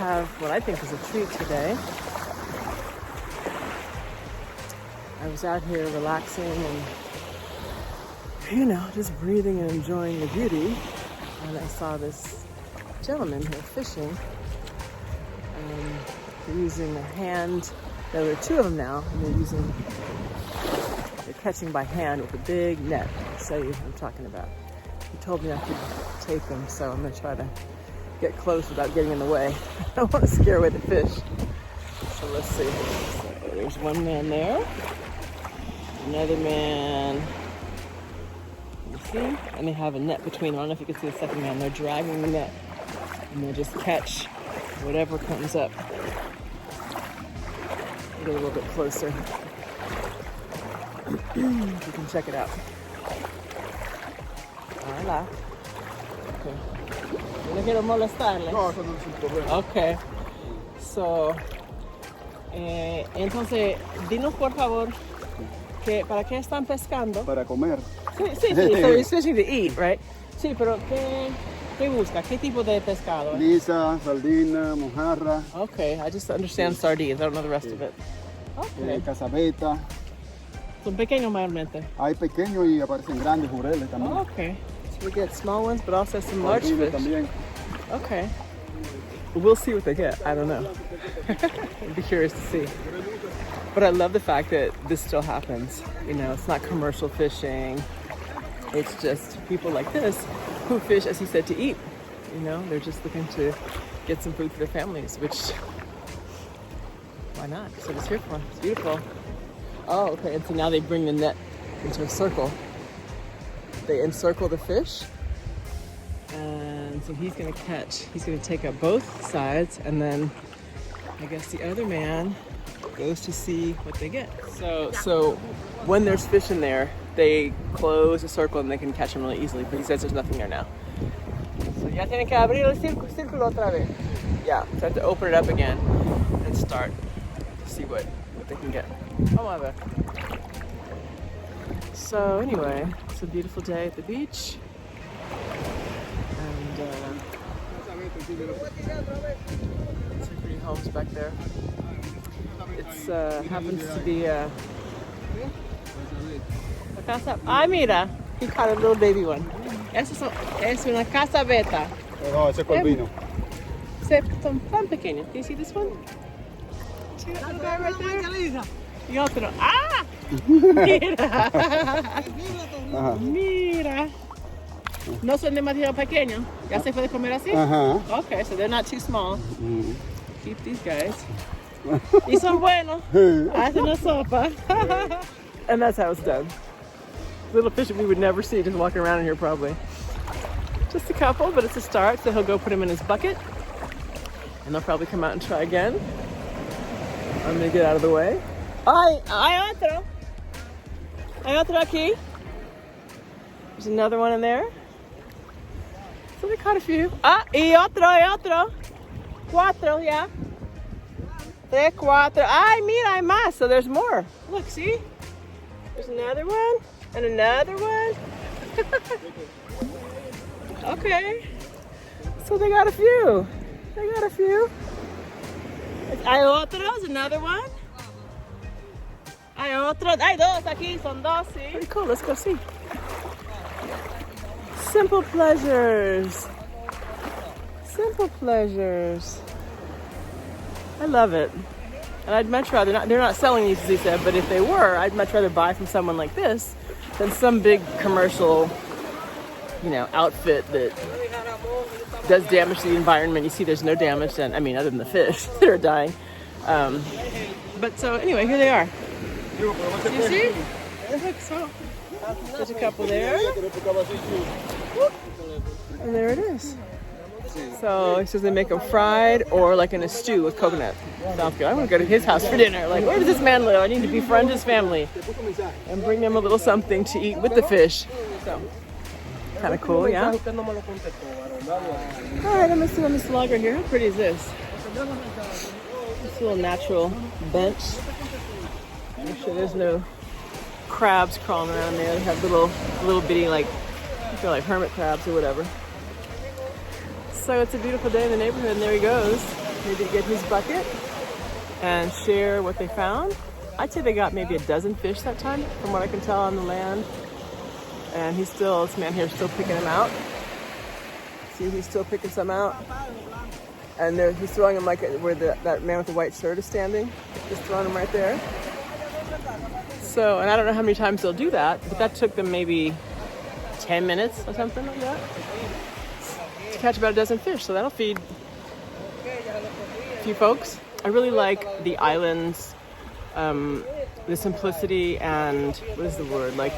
have what I think is a treat today. I was out here relaxing and, you know, just breathing and enjoying the beauty. And I saw this gentleman here fishing. They're using a hand. There are two of them now, and they're catching by hand with a big net. I'll show you what I'm talking about. He told me I could take them, so I'm gonna try to get close without getting in the way. I don't want to scare away the fish. So let's see. So there's one man there. Another man. You see? And they have a net between them. I don't know if you can see the second man. They're dragging the net. And they'll just catch whatever comes up. Get a little bit closer. You can check it out. Hola. Okay. No quiero molestarles. No, eso no es un problema. Okay. So, entonces, dinos por favor, ¿para qué están pescando? Para comer. Sí. So it's fishing to eat, right? Sí, pero ¿qué busca? ¿Qué tipo de pescado? Lisa, sardina, mojarra. Okay, I just understand sardines. I don't know the rest of it. Okay. Casabeta. Son pequeños mayormente. Hay pequeños y aparecen grandes jureles también. Okay. So we get small ones, but also some large Sardinas fish. también. Okay. We'll see what they get. I don't know. I'd be curious to see. But I love the fact that this still happens. You know, it's not commercial fishing. It's just people like this who fish, as he said, to eat. You know, they're just looking to get some food for their families, which, why not? That's what it's here for. It's beautiful. Oh, okay. And so now they bring the net into a circle. They encircle the fish. And so he's going to take up both sides, and then I guess the other man goes to see what they get. So when there's fish in there, they close the circle and they can catch them really easily, but he says there's nothing there now. So ya tienen que abrir el círculo otra vez. Yeah, so I have to open it up again and start to see what they can get. Vamos a ver. So anyway, it's a beautiful day at the beach. Some pretty homes back there. It's happens to be a casa. Ay, mira, he caught a little baby one. Es una casabeta. No, ese es corvino. Son tan pequeños. Do you see this one? See that little guy right there? Y otro. Ah! Mira. Mira. No son demasiado pequeños. ¿Ya se puede comer así? Okay, so they're not too small. Keep these guys. Y son buenos. Hacen la sopa. And that's how it's done. Little fish that we would never see just walking around in here probably. Just a couple, but it's a start. So he'll go put them in his bucket. And they'll probably come out and try again. I'm gonna get out of the way. Hay otro. Hay otro aquí. There's another one in there. So they caught a few. Y otro. Cuatro, yeah. Tres, cuatro. Ay, mira, hay más. So there's more. Look, see? There's another one and another one. Okay. So they got a few. Hay otros, another one. Hay otros. Hay dos aquí, son dos, sí. Pretty cool, let's go see. Simple pleasures. I love it. And I'd much rather they're not selling these, as he said, but if they were, I'd much rather buy from someone like this than some big commercial, you know, outfit that does damage to the environment. You see there's no damage, and I mean, other than the fish that are dying. But so anyway, here they are. You see? Look, so there's a couple there. And there it is. So he says they make them fried or like in a stew with coconut. Sounds good. I'm gonna go to his house for dinner. Like, where does this man live? I need to befriend his family and bring them a little something to eat with the fish. So, kind of cool, yeah? All right, I'm gonna sit on this log right here. How pretty is this? This little natural bench. Make sure there's no crabs crawling around there. They have little bitty, like, they're like hermit crabs or whatever. So it's a beautiful day in the neighborhood, and there he goes. maybe to get his bucket and share what they found. I'd say they got maybe a dozen fish that time, from what I can tell on the land. And this man here is still picking them out. See, he's still picking some out. And he's throwing them like where that man with the white shirt is standing. Just throwing them right there. So, and I don't know how many times they'll do that, but that took them maybe 10 minutes or something like that to catch about a dozen fish. So that'll feed a few folks. I really like the islands, the simplicity and, what is the word? Like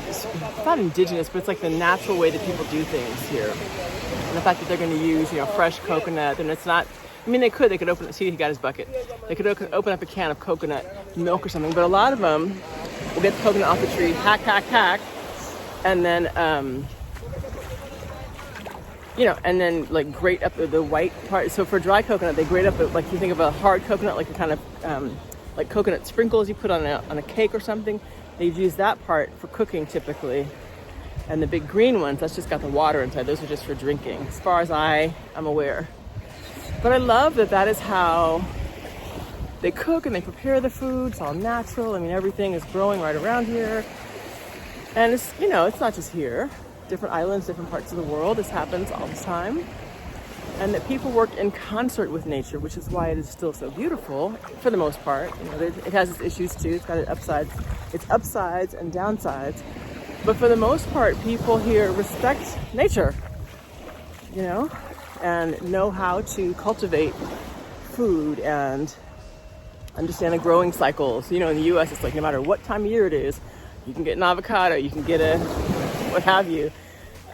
it's not indigenous, but it's like the natural way that people do things here. And the fact that they're going to use, fresh coconut, and it's not, I mean, they could open, see, he got his bucket. They could open up a can of coconut milk or something, but a lot of them will get the coconut off the tree, hack, and then, and then like grate up the white part. So for dry coconut, they grate up, like you think of a hard coconut, like a kind of, like coconut sprinkles you put on a cake or something. They've used that part for cooking typically. And the big green ones, that's just got the water inside. Those are just for drinking, as far as I am aware. But I love that is how they cook and they prepare the food. It's all natural. I mean, everything is growing right around here. And it's, it's not just here. Different islands, different parts of the world. This happens all the time. And that people work in concert with nature, which is why it is still so beautiful for the most part. It has its issues too. It's got its upsides and downsides. But for the most part, people here respect nature, and know how to cultivate food and understand the growing cycles. In the U.S., it's like no matter what time of year it is, you can get an avocado, you can get a what have you.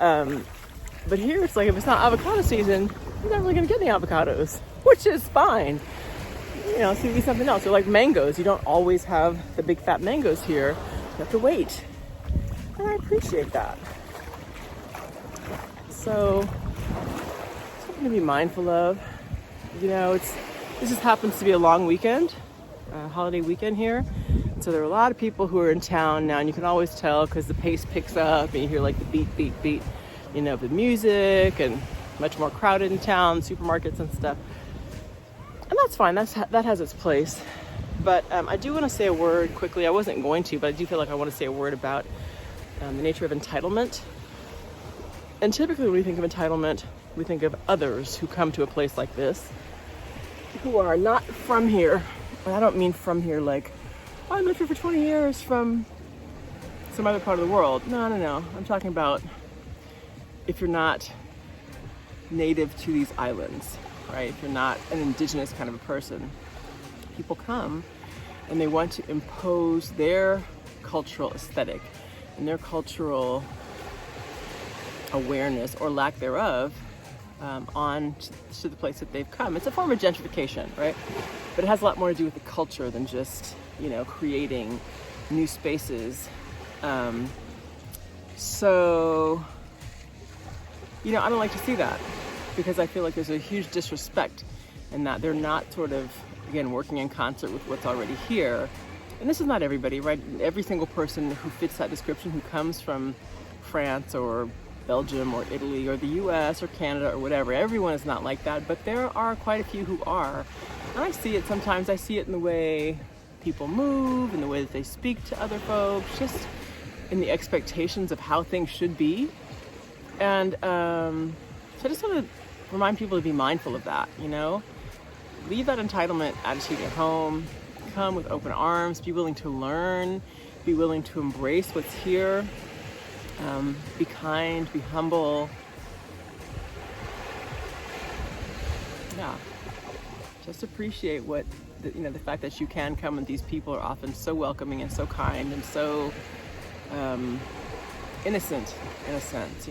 But here it's like if it's not avocado season, you're not really going to get any avocados, which is fine. So you get something else. Or like mangoes, you don't always have the big fat mangoes here. You have to wait. And I appreciate that. So, something to be mindful of. This just happens to be a long weekend, holiday weekend here. So there are a lot of people who are in town now, and you can always tell because the pace picks up and you hear like the beat, of the music, and much more crowded in town, supermarkets and stuff. And that's fine, that has its place. But I do want to say a word quickly. I wasn't going to, but I do feel like I want to say a word about the nature of entitlement. And typically when we think of entitlement, we think of others who come to a place like this, who are not from here. And I don't mean from here like, I lived here for 20 years from some other part of the world. No. I'm talking about if you're not native to these islands, right? If you're not an indigenous kind of a person, people come and they want to impose their cultural aesthetic and their cultural awareness or lack thereof on to the place that they've come. It's a form of gentrification, right? But it has a lot more to do with the culture than just, creating new spaces. So, I don't like to see that because I feel like there's a huge disrespect in that they're not sort of, again, working in concert with what's already here. And this is not everybody, right? Every single person who fits that description, who comes from France or Belgium or Italy or the US or Canada or whatever, everyone is not like that, but there are quite a few who are. And I see it sometimes. I see it in the way people move, in the way that they speak to other folks, just in the expectations of how things should be. And so I just want to remind people to be mindful of that, Leave that entitlement attitude at home. Come with open arms. Be willing to learn. Be willing to embrace what's here. Be kind. Be humble. Yeah. Just appreciate what, the fact that you can come and these people are often so welcoming and so kind and so innocent in a sense,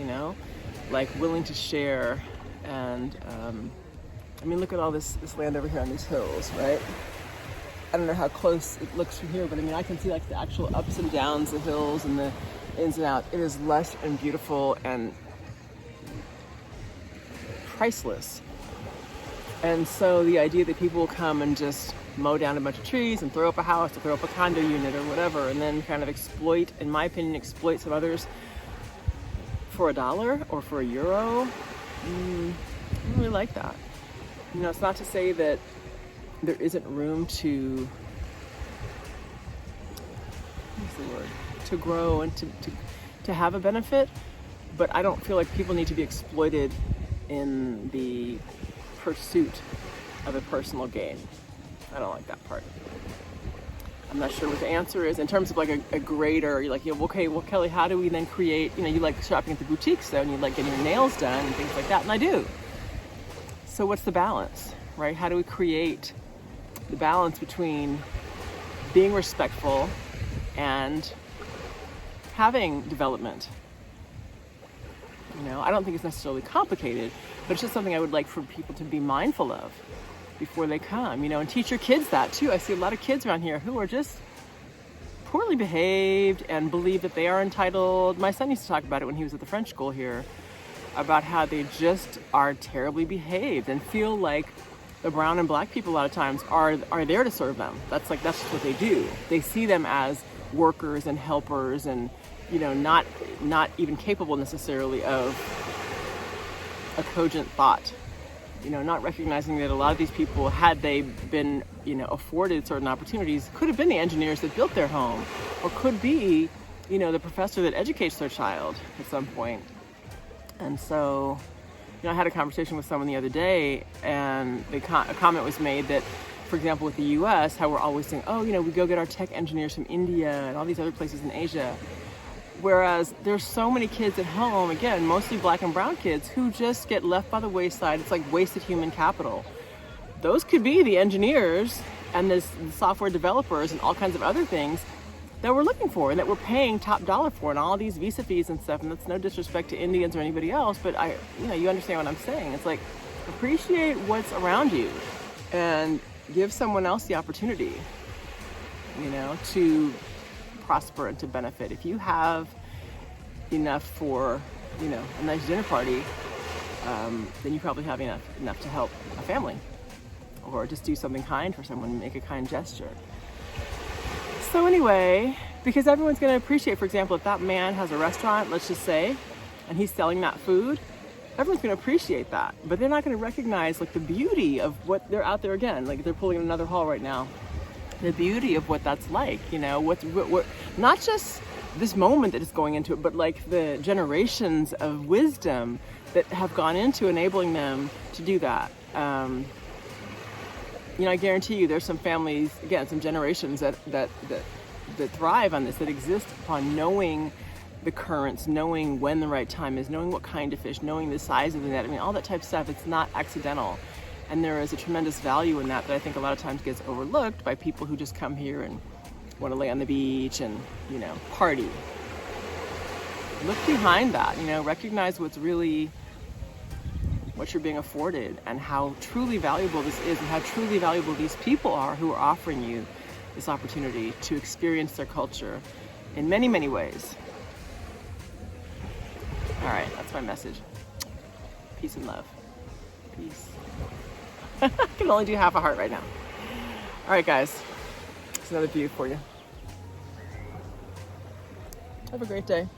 like willing to share. And look at all this land over here on these hills, right? I don't know how close it looks from here, but I can see like the actual ups and downs, the hills and the ins and outs. It is lush and beautiful and priceless. And so the idea that people will come and just mow down a bunch of trees and throw up a house or throw up a condo unit or whatever, and then kind of exploit, in my opinion, exploit some others for $1 or for €1, I really like that. You know, it's not to say that there isn't room to, what's the word, to grow and to have a benefit, but I don't feel like people need to be exploited in the pursuit of a personal gain. I don't like that part. I'm not sure what the answer is in terms of like a grader. You're like, yeah, okay, well, Kelly, how do we then create, you know, you like shopping at the boutiques though, and you like getting your nails done and things like that, and I do. So what's the balance, right? How do we create the balance between being respectful and having development? You know, I don't think it's necessarily complicated, but it's just something I would like for people to be mindful of before they come, you know, and teach your kids that too. I see a lot of kids around here who are just poorly behaved and believe that they are entitled. My son used to talk about it when he was at the French school here, about how they just are terribly behaved and feel like the brown and black people a lot of times are there to serve them. That's just what they do. They see them as workers and helpers and, you know, not even capable necessarily of a cogent thought. You know, not recognizing that a lot of these people, had they been, you know, afforded certain opportunities, could have been the engineers that built their home, or could be, you know, the professor that educates their child at some point. And so, you know, I had a conversation with someone the other day, and a comment was made that, for example, with the U.S., how we're always saying, oh, you know, we go get our tech engineers from India and all these other places in Asia. Whereas there's so many kids at home, again, mostly black and brown kids, who just get left by the wayside. It's like wasted human capital. Those could be the engineers and the software developers and all kinds of other things that we're looking for and that we're paying top dollar for, and all these visa fees and stuff. And that's no disrespect to Indians or anybody else, but you know, you understand what I'm saying. It's like, appreciate what's around you and give someone else the opportunity, you know, to prosper and to benefit. If you have enough for, you know, a nice dinner party, then you probably have enough to help a family, or just do something kind for someone, make a kind gesture. So anyway, because everyone's going to appreciate, for example, if that man has a restaurant, let's just say, and he's selling that food, everyone's going to appreciate that, but they're not going to recognize like the beauty of what they're out there. Again, like they're pulling in another hall right now, the beauty of what that's like, you know, what not just this moment that is going into it, but like the generations of wisdom that have gone into enabling them to do that. You know, I guarantee you there's some families, again, some generations that thrive on this, that exist upon knowing the currents, knowing when the right time is, knowing what kind of fish, knowing the size of the net. I mean, all that type of stuff, it's not accidental. And there is a tremendous value in that I think a lot of times gets overlooked by people who just come here and want to lay on the beach and, you know, party. Look behind that, you know, recognize what you're being afforded and how truly valuable this is and how truly valuable these people are who are offering you this opportunity to experience their culture in many, many ways. All right, that's my message. Peace and love. Peace. I can only do half a heart right now. All right, guys. It's another view for you. Have a great day.